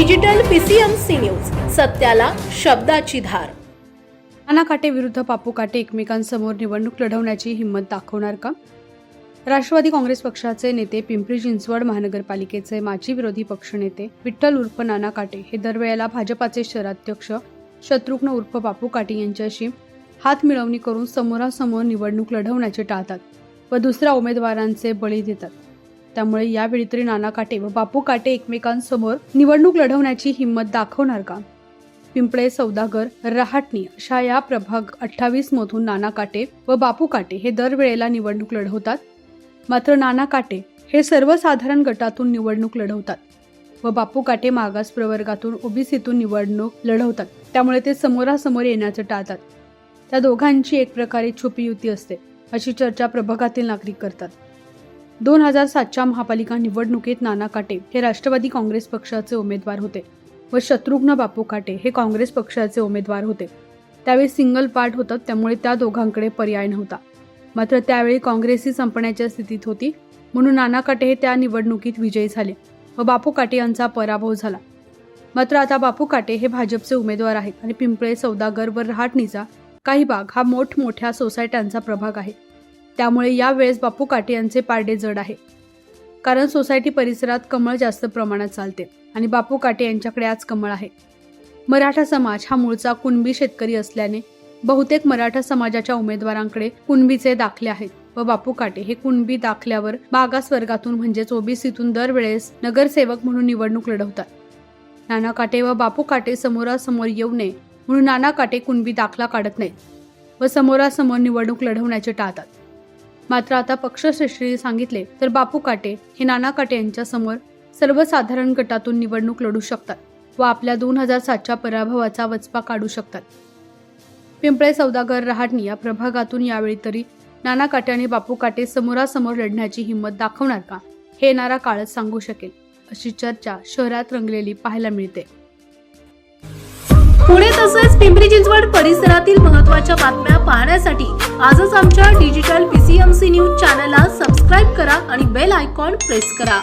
Digital PCMC news, सत्याला शब्दाची धार। नाना काटे विरुद्ध बापू काटे एकमेकांसमोर निवडणूक लढवण्याची हिंमत दाखवणार का? राष्ट्रवादी काँग्रेस पक्षाचे नेते पिंपरी चिंचवड महानगरपालिकेचे माजी विरोधी पक्षनेते विठ्ठल उर्फ नाना काटे हे दरवेळेला भाजपाचे शहराध्यक्ष शत्रुघ्न उर्फ बापू काटे यांच्याशी हात मिळवणी करून समोरासमोर निवडणूक लढवण्याचे टाळतात व दुसऱ्या उमेदवारांचे बळी देतात। त्यामुळे यावेळी तरी नाना काटे व बापू काटे एकमेकांसमोर निवडणूक लढवण्याची हिंमत दाखवणार का? पिंपळे, सौदागर, रहाटणी अशा या प्रभाग 28 मधून नाना काटे व बापू काटे हे दरवेळेला निवडणूक लढवतात। मात्र नाना काटे हे सर्वसाधारण गटातून निवडणूक लढवतात व बापू काटे मागास प्रवर्गातून ओबीसीतून निवडणूक लढवतात। त्यामुळे ते समोरासमोर येण्याचे टाळतात। त्या दोघांची एक प्रकारे छुपी युती असते अशी चर्चा प्रभागातील नागरिक करतात। 2007च्या महापालिका निवडणुकीत नाना काटे हे राष्ट्रवादी काँग्रेस पक्षाचे उमेदवार होते व शत्रुघ्न बापू काटे हे काँग्रेस पक्षाचे उमेदवार होते। त्यावेळी सिंगल पार्ट होतं, त्यामुळे त्या दोघांकडे पर्याय नव्हता। मात्र त्यावेळी काँग्रेसही संपण्याच्या स्थितीत होती, म्हणून नाना काटे हे त्या निवडणुकीत विजयी झाले व बापू काटे यांचा पराभव झाला। मात्र आता बापू काटे हे भाजपचे उमेदवार आहेत आणि पिंपळे, सौदागर व रहाटणीचा काही भाग हा मोठमोठ्या सोसायट्यांचा प्रभाग आहे। त्यामुळे यावेळेस बापू काटे यांचे पारडे जड आहे, कारण सोसायटी परिसरात कमळ जास्त प्रमाणात चालते आणि बापू काटे यांच्याकडे आज कमळ आहे। मराठा समाज हा मूळचा कुणबी शेतकरी असल्याने बहुतेक मराठा समाजाच्या उमेदवारांकडे कुणबीचे दाखले आहेत व बापू काटे हे कुणबी दाखल्यावर मागास वर्गातून म्हणजेच ओबीसीतून दरवेळेस नगरसेवक म्हणून निवडणूक लढवतात। नाना काटे व बापू काटे समोरासमोर येऊ नये म्हणून नाना काटे कुणबी दाखला काढत नाहीत व समोरासमोर निवडणूक लढवण्याचे टाळतात। मात्र आता पक्षश्रेष्ठींनी सांगितले तर बापू काटे हे नाना काटे यांच्या समोर सर्वसाधारण गटातून निवडणूक लढू शकतात व आपल्या 2007च्या पराभवाचा वचपा काढू शकतात। पिंपळे, सौदागर, रहाटणी या प्रभागातून यावेळी तरी नाना काटे आणि बापू काटे समोरासमोर लढण्याची हिंमत दाखवणार का, हे येणारा काळच सांगू शकेल अशी चर्चा शहरात रंगलेली पाहायला मिळते। पुणे तसेच पिंपरी चिंचवड परिसरातील महत्त्वाच्या बातम्या पाहण्यासाठी आजच आमच्या डिजिटल PCMC न्यूज चॅनलला सबस्क्राईब करा आणि बेल आयकॉन प्रेस करा।